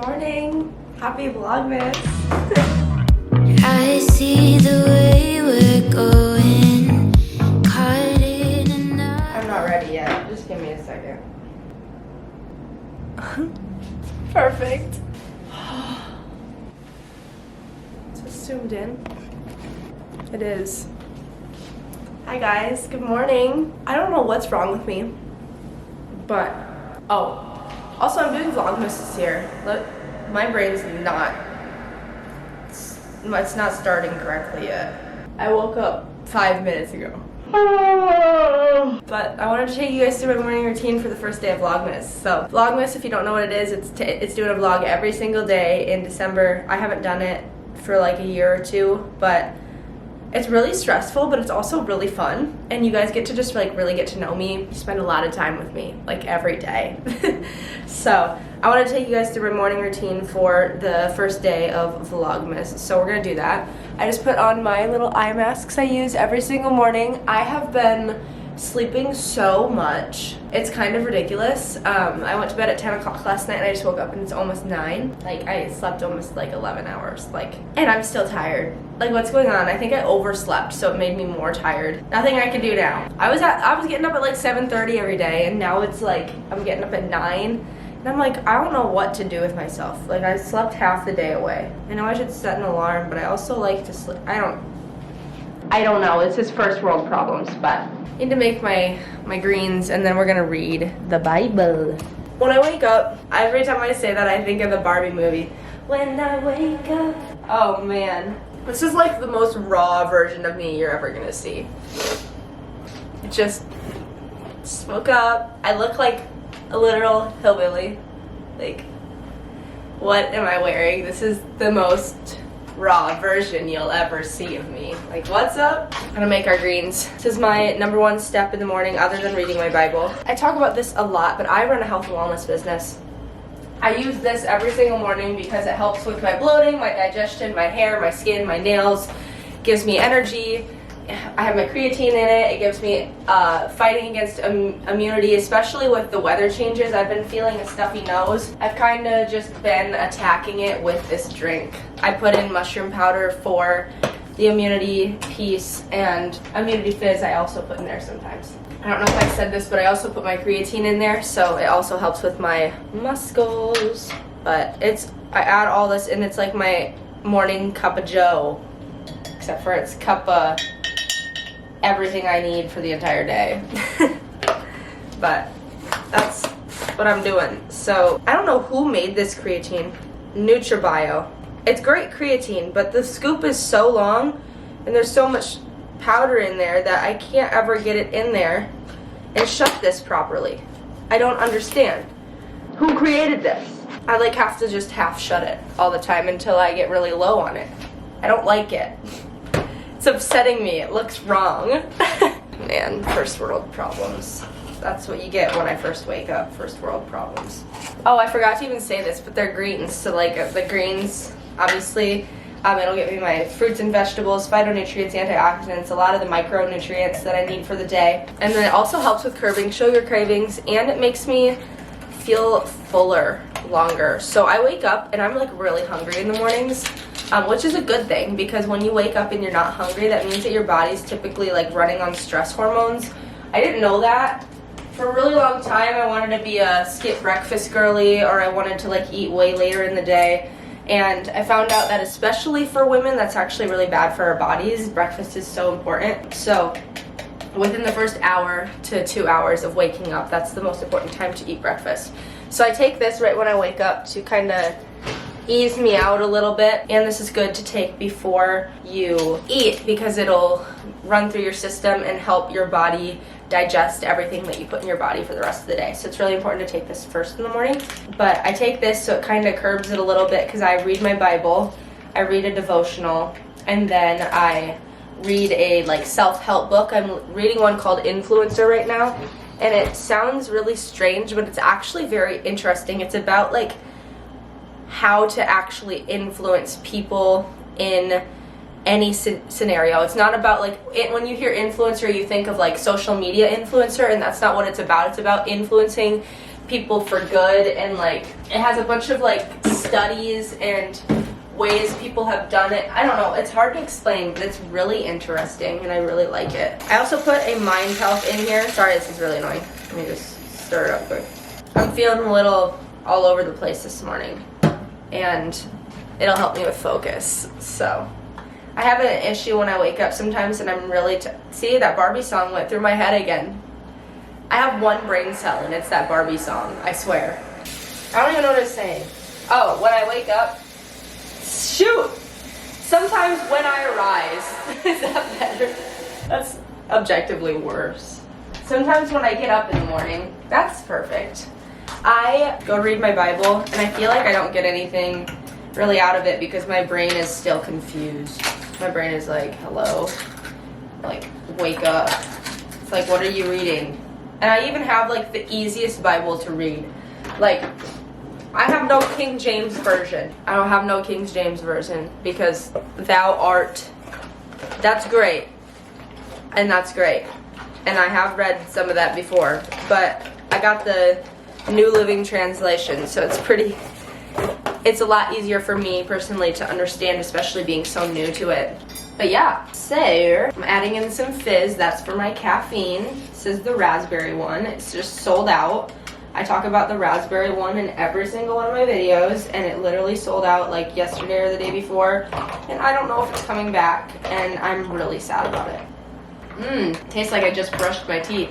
morning. Happy Vlogmas. I see the way we're going, caught in another. I'm not ready yet. Just give me a second. Perfect. Is this zoomed in? It is. Hi guys, good morning. I don't know what's wrong with me, but also I'm doing Vlogmas this year. Look, my brain's not. It's not starting correctly yet. I woke up 5 minutes ago. But I wanted to take you guys through my morning routine for the first day of Vlogmas. So Vlogmas, if you don't know what it is, it's doing a vlog every single day in December. I haven't done it for like a year or two, but it's really stressful, but it's also really fun. And you guys get to just like really get to know me. You spend a lot of time with me, like every day. So I want to take you guys through my morning routine for the first day of Vlogmas. So we're gonna do that. I just put on my little eye masks I use every single morning. I have been sleeping so much. It's kind of ridiculous. I went to bed at 10 o'clock last night and I just woke up and it's almost 9. Like I slept almost like 11 hours. And I'm still tired. Like what's going on? I think I overslept, so it made me more tired. Nothing I can do now. I was getting up at like 7:30 every day, and now it's like I'm getting up at 9. And I'm like, I don't know what to do with myself. Like I slept half the day away. I know I should set an alarm, but I also like to sleep. I don't know. It's his first world problems, but need to make my greens, and then we're gonna read the Bible. When I wake up, every time I say that, I think of the Barbie movie. When I wake up. Oh man, this is like the most raw version of me you're ever gonna see. Just woke up. I look like a literal hillbilly. Like, what am I wearing? This is the most raw version you'll ever see of me. Like, what's up? I'm gonna make our greens. This is my #1 step in the morning other than reading my Bible. I talk about this a lot, but I run a health and wellness business. I use this every single morning because it helps with my bloating, my digestion, my hair, my skin, my nails, gives me energy. I have my creatine in it. It gives me fighting against immunity, especially with the weather changes. I've been feeling a stuffy nose. I've kind of just been attacking it with this drink. I put in mushroom powder for the immunity piece, and immunity fizz I also put in there sometimes. I don't know if I said this, but I also put my creatine in there, so it also helps with my muscles. But I add all this, and it's like my morning cup of joe, except for it's cup of everything I need for the entire day. But that's what I'm doing. So I don't know who made this creatine. NutriBio. It's great creatine, but the scoop is so long and there's so much powder in there that I can't ever get it in there and shut this properly. I don't understand. Who created this? I like have to just half shut it all the time until I get really low on it. I don't like it. It's upsetting me. It looks wrong. Man, first world problems. That's what you get when I first wake up. First world problems. Oh, I forgot to even say this, but they're greens. So like the greens, obviously, it'll give me my fruits and vegetables, phytonutrients, antioxidants, a lot of the micronutrients that I need for the day. And then it also helps with curbing sugar cravings, and it makes me feel fuller longer. So I wake up and I'm like really hungry in the mornings. Which is a good thing, because when you wake up and you're not hungry, that means that your body's typically like running on stress hormones. I didn't know that. For a really long time, I wanted to be a skip breakfast girly, or I wanted to like eat way later in the day. And I found out that especially for women, that's actually really bad for our bodies. Breakfast is so important. So within the first hour to 2 hours of waking up, that's the most important time to eat breakfast. So I take this right when I wake up to kind of ease me out a little bit, and this is good to take before you eat because it'll run through your system and help your body digest everything that you put in your body for the rest of the day. So it's really important to take this first in the morning. But I take this so it kind of curbs it a little bit because I read my Bible, I read a devotional, and then I read a like self-help book. I'm reading one called Influencer right now, and it sounds really strange, but it's actually very interesting. It's about like how to actually influence people in any scenario. It's not about like when you hear influencer, you think of like social media influencer, and that's not what it's about. It's about influencing people for good, and like it has a bunch of like studies and ways people have done it. I don't know, it's hard to explain, but it's really interesting and I really like it. I also put a mind health in here. Sorry, this is really annoying. Let me just stir it up quick. I'm feeling a little all over the place this morning, and it'll help me with focus. So I have an issue when I wake up sometimes, and I'm really see, that Barbie song went through my head again. I have one brain cell, and it's that Barbie song, I swear. I don't even know what it's saying. Oh, when I wake up, shoot! Sometimes when I arise, is that better? That's objectively worse. Sometimes when I get up in the morning, that's perfect. I go read my Bible, and I feel like I don't get anything really out of it because my brain is still confused. My brain is like, hello? Like, wake up. It's like, what are you reading? And I even have like the easiest Bible to read. Like, I have no King James version. I don't have no King James version because thou art, that's great. And that's great. And I have read some of that before, but I got the New Living Translation, so it's a lot easier for me personally to understand, especially being so new to it. But yeah, so I'm adding in some fizz. That's for my caffeine. This is the raspberry one. It's just sold out. I talk about the raspberry one in every single one of my videos, and it literally sold out like yesterday or the day before, and I don't know if it's coming back, and I'm really sad about it. Tastes like I just brushed my teeth.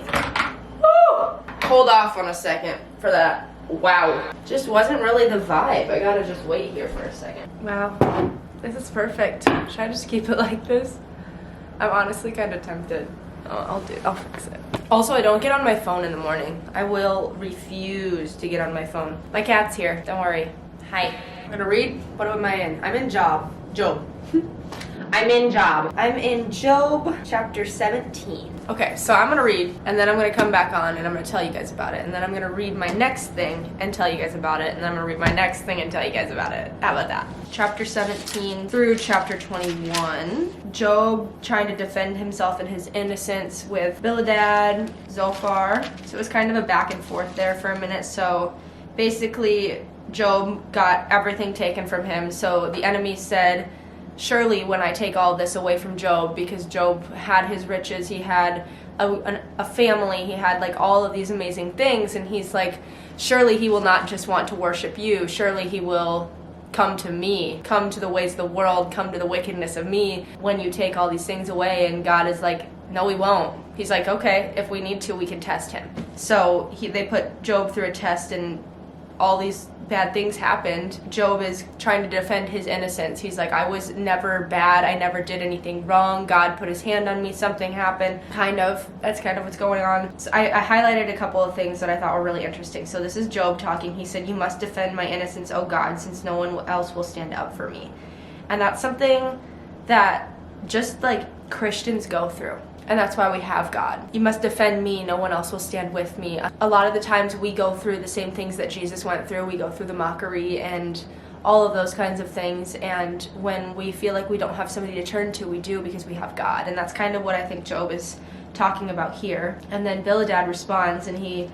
Woo! Hold off on a second for that. Wow. Just wasn't really the vibe. I gotta just wait here for a second. Wow. This is perfect. Should I just keep it like this? I'm honestly kind of tempted. I'll fix it. Also, I don't get on my phone in the morning. I will refuse to get on my phone. My cat's here. Don't worry. Hi. I'm gonna read. What am I in? I'm in Job. I'm in Job chapter 17. Okay, so I'm gonna read, and then I'm gonna come back on, and I'm gonna tell you guys about it, and then I'm gonna read my next thing and tell you guys about it, and then I'm gonna read my next thing and tell you guys about it. How about that? Chapter 17 through chapter 21. Job trying to defend himself and his innocence with Bildad, Zophar. So it was kind of a back and forth there for a minute. So basically, Job got everything taken from him. So the enemy said, surely when I take all this away from Job, because Job had his riches, he had a family, he had like all of these amazing things, and he's like, surely he will not just want to worship you, surely he will come to me, come to the ways of the world, come to the wickedness of me when you take all these things away. And God is like, no, we won't. He's like, okay, if we need to, we can test him. So they put Job through a test, and all these bad things happened. Job is trying to defend his innocence. He's like, I was never bad. I never did anything wrong. God put his hand on me. Something happened. That's kind of what's going on. So I highlighted a couple of things that I thought were really interesting. So this is Job talking. He said, you must defend my innocence, O God, since no one else will stand up for me. And that's something that just like Christians go through. And that's why we have God. You must defend me, no one else will stand with me. A lot of the times we go through the same things that Jesus went through. We go through the mockery and all of those kinds of things. And when we feel like we don't have somebody to turn to, we do, because we have God. And that's kind of what I think Job is talking about here. And then Bildad responds, and he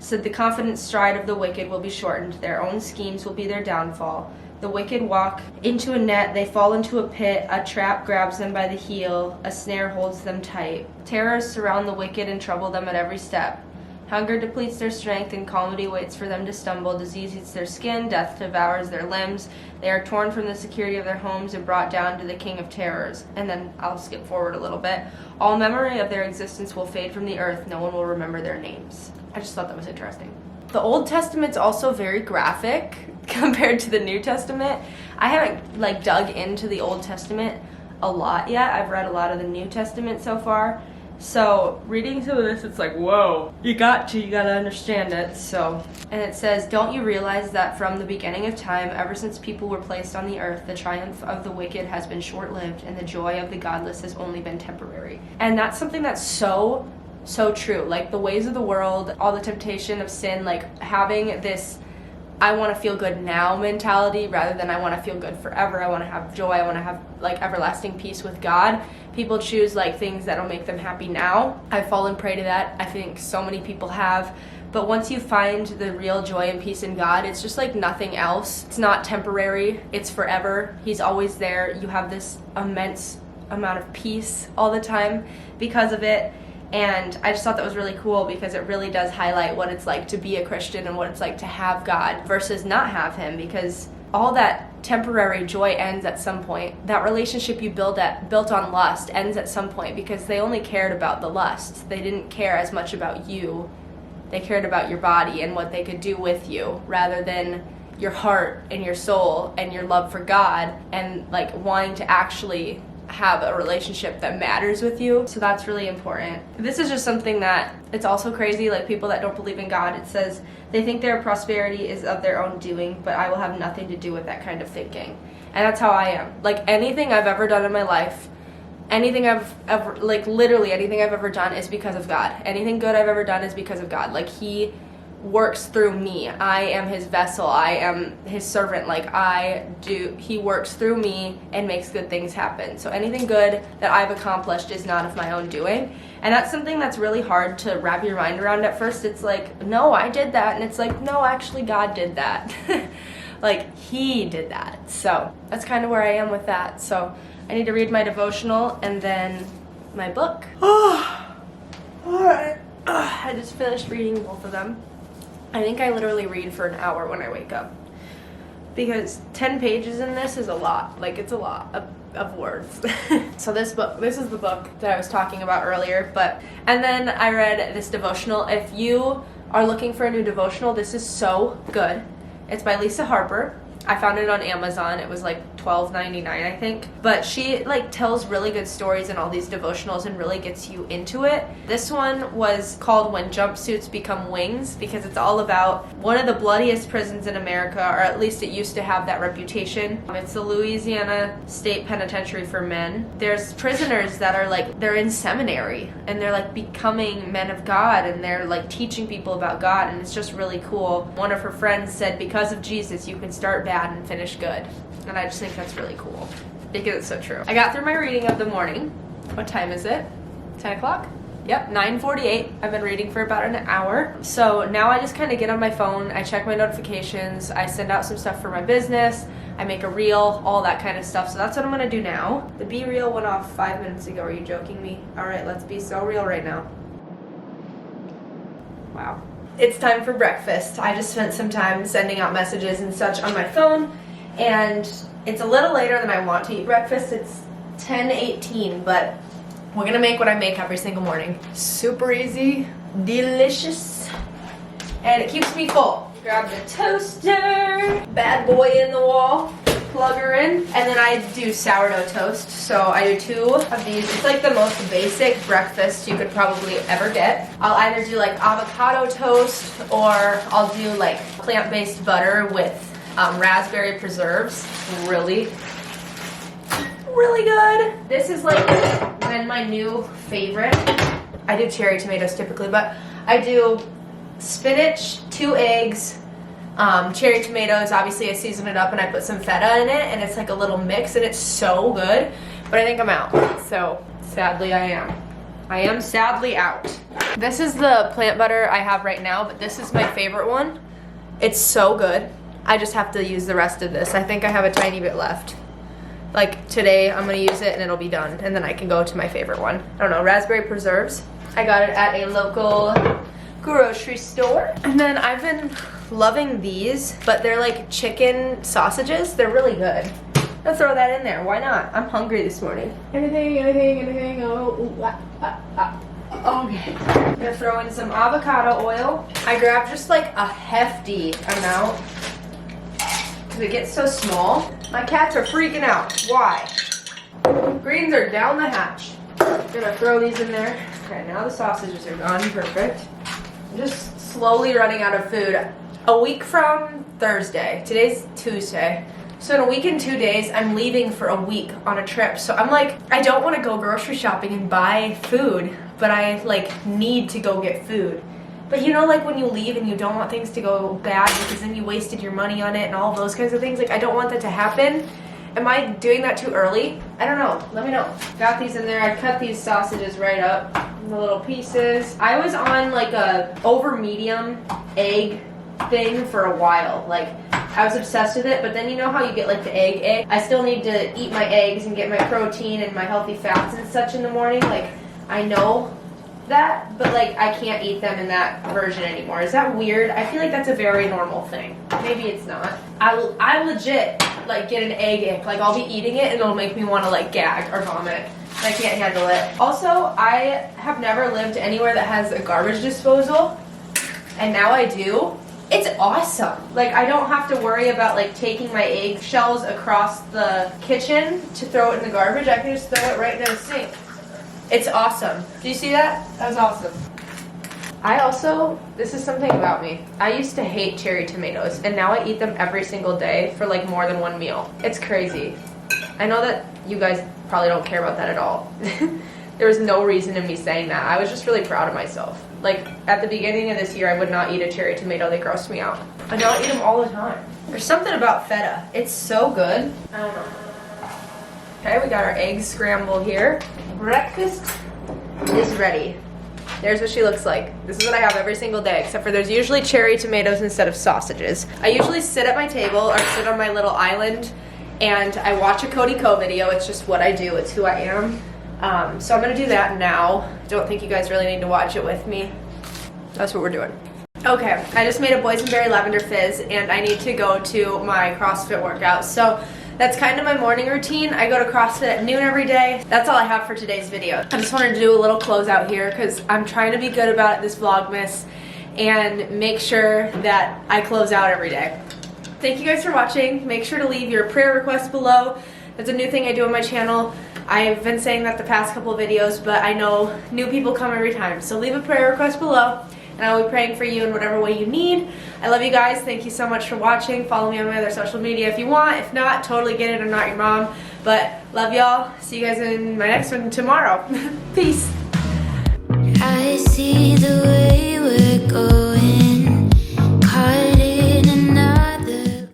said, the confident stride of the wicked will be shortened. Their own schemes will be their downfall. The wicked walk into a net, they fall into a pit, a trap grabs them by the heel, a snare holds them tight. Terrors surround the wicked and trouble them at every step. Hunger depletes their strength, and calamity waits for them to stumble. Disease eats their skin, death devours their limbs. They are torn from the security of their homes and brought down to the king of terrors. And then I'll skip forward a little bit. All memory of their existence will fade from the earth. No one will remember their names. I just thought that was interesting. The Old Testament's also very graphic compared to the New Testament. I haven't dug into the Old Testament a lot yet. I've read a lot of the New Testament so far. So reading some of this, it's like, whoa, you gotta understand it. So, and it says, don't you realize that from the beginning of time, ever since people were placed on the earth, the triumph of the wicked has been short-lived, and the joy of the godless has only been temporary. And that's something that's so true. Like the ways of the world, all the temptation of sin, like having this I want to feel good now mentality rather than I want to feel good forever. I want to have joy. I want to have like everlasting peace with God. People choose like things that'll make them happy now. I've fallen prey to that. I think so many people have. But once you find the real joy and peace in God, it's just like nothing else. It's not temporary. It's forever. He's always there. You have this immense amount of peace all the time because of it. And I just thought that was really cool because it really does highlight what it's like to be a Christian and what it's like to have God versus not have him, because all that temporary joy ends at some point. That relationship you built on lust ends at some point because they only cared about the lust. They didn't care as much about you. They cared about your body and what they could do with you rather than your heart and your soul and your love for God and like wanting to actually have a relationship that matters with you. So that's really important. This is just something that it's also crazy, like people that don't believe in God, it says they think their prosperity is of their own doing, but I will have nothing to do with that kind of thinking. And that's how I am. Like anything I've ever done in my life, anything I've ever, like literally anything I've ever done is because of God. Anything good I've ever done is because of God. Like he works through me. I am his vessel. I am his servant. Like he works through me and makes good things happen. So anything good that I've accomplished is not of my own doing. And that's something that's really hard to wrap your mind around at first. It's like, no, I did that. And it's like, no, actually God did that. Like he did that. So that's kind of where I am with that. So I need to read my devotional and then my book. Oh, all right. I just finished reading both of them. I think I literally read for an hour when I wake up because 10 pages in this is a lot. Like it's a lot of words. So this is the book that I was talking about earlier. And then I read this devotional. If you are looking for a new devotional, this is so good. It's by Lisa Harper. I found it on Amazon. It was like $12.99, I think. But she like tells really good stories in all these devotionals and really gets you into it. This one was called When Jumpsuits Become Wings because it's all about one of the bloodiest prisons in America, or at least it used to have that reputation. It's the Louisiana State Penitentiary for men. There's prisoners that are like, they're in seminary and they're like becoming men of God and they're like teaching people about God, and it's just really cool. One of her friends said, because of Jesus, you can start bad and finish good. And I just think that's really cool because it's so true. I got through my reading of the morning. What time is it? 10 o'clock? Yep, 9:48. I've been reading for about an hour. So now I just kind of get on my phone, I check my notifications, I send out some stuff for my business, I make a reel, all that kind of stuff. So that's what I'm gonna do now. The Be Real went off 5 minutes ago. Are you joking me? All right, let's be so real right now. Wow. It's time for breakfast. I just spent some time sending out messages and such on my phone, and it's a little later than I want to eat breakfast. It's 10:18, but we're gonna make what I make every single morning. Super easy, delicious, and it keeps me full. Grab the toaster, bad boy in the wall, plug her in, and then I do sourdough toast. So I do 2 of these. It's like the most basic breakfast you could probably ever get. I'll either do like avocado toast or I'll do like plant-based butter with raspberry preserves. Really good. This is like then my new favorite. I do cherry tomatoes typically, but I do spinach, 2 eggs, cherry tomatoes. Obviously I season it up and I put some feta in it, and it's like a little mix, and it's so good. But I think I'm out, so sadly I am sadly out. This is the plant butter I have right now, but this is my favorite one. It's so good. I just have to use the rest of this. I think I have a tiny bit left. Like today I'm gonna use it and it'll be done, and then I can go to my favorite one. I don't know, raspberry preserves. I got it at a local grocery store. And then I've been loving these, but they're like chicken sausages. They're really good. I'll throw that in there. Why not? I'm hungry this morning. Anything. Oh, okay. I'm gonna throw in some avocado oil. I grabbed just like a hefty amount because it gets so small. My cats are freaking out. Why? Greens are down the hatch. I'm gonna throw these in there. Okay, now the sausages are gone. Perfect. I'm just slowly running out of food. A week from Thursday. Today's Tuesday. So in a week and 2 days, I'm leaving for a week on a trip. So I'm like, I don't want to go grocery shopping and buy food, but I like need to go get food. But But you know, like when you leave and you don't want things to go bad because then you wasted your money on it and all those kinds of things. Like I don't want that to happen. Am I doing that too early? I don't know. Let me know. Got these in there. I cut these sausages right up in the little pieces. I was on like a over medium egg thing for a while. Like I was obsessed with it, but then you know how you get like the egg? I still need to eat my eggs and get my protein and my healthy fats and such in the morning. Like I know that, but like I can't eat them in that version anymore. Is that weird? I feel like that's a very normal thing. Maybe it's not. I legit like get an egg ick. Like I'll be eating it and it'll make me want to like gag or vomit. I can't handle it. Also, I have never lived anywhere that has a garbage disposal, and now I do. It's awesome. Like I don't have to worry about like taking my eggshells across the kitchen to throw it in the garbage. I can just throw it right in the sink. It's awesome. Do you see that? That was awesome. I also, this is something about me. I used to hate cherry tomatoes, and now I eat them every single day for like more than one meal. It's crazy. I know that you guys probably don't care about that at all. There was no reason in me saying that. I was just really proud of myself. Like at the beginning of this year, I would not eat a cherry tomato. They grossed me out. I now eat them all the time. There's something about feta. It's so good. I don't know. Okay, we got our egg scramble here. Breakfast is ready. There's what she looks like. This is what I have every single day, except for there's usually cherry tomatoes instead of sausages. I usually sit at my table or sit on my little island and I watch a Cody Co video. It's just what I do. It's who I am. So I'm gonna do that now. Don't think you guys really need to watch it with me. That's what we're doing. Okay, I just made a boysenberry lavender fizz and I need to go to my CrossFit workout. So that's kind of my morning routine. I go to CrossFit at noon every day. That's all I have for today's video. I just wanted to do a little closeout here because I'm trying to be good about it this Vlogmas and make sure that I close out every day. Thank you guys for watching. Make sure to leave your prayer requests below. That's a new thing I do on my channel. I've been saying that the past couple of videos, but I know new people come every time. So leave a prayer request below, and I will be praying for you in whatever way you need. I love you guys. Thank you so much for watching. Follow me on my other social media if you want. If not, totally get it. I'm not your mom. But love y'all. See you guys in my next one tomorrow. Peace. I see the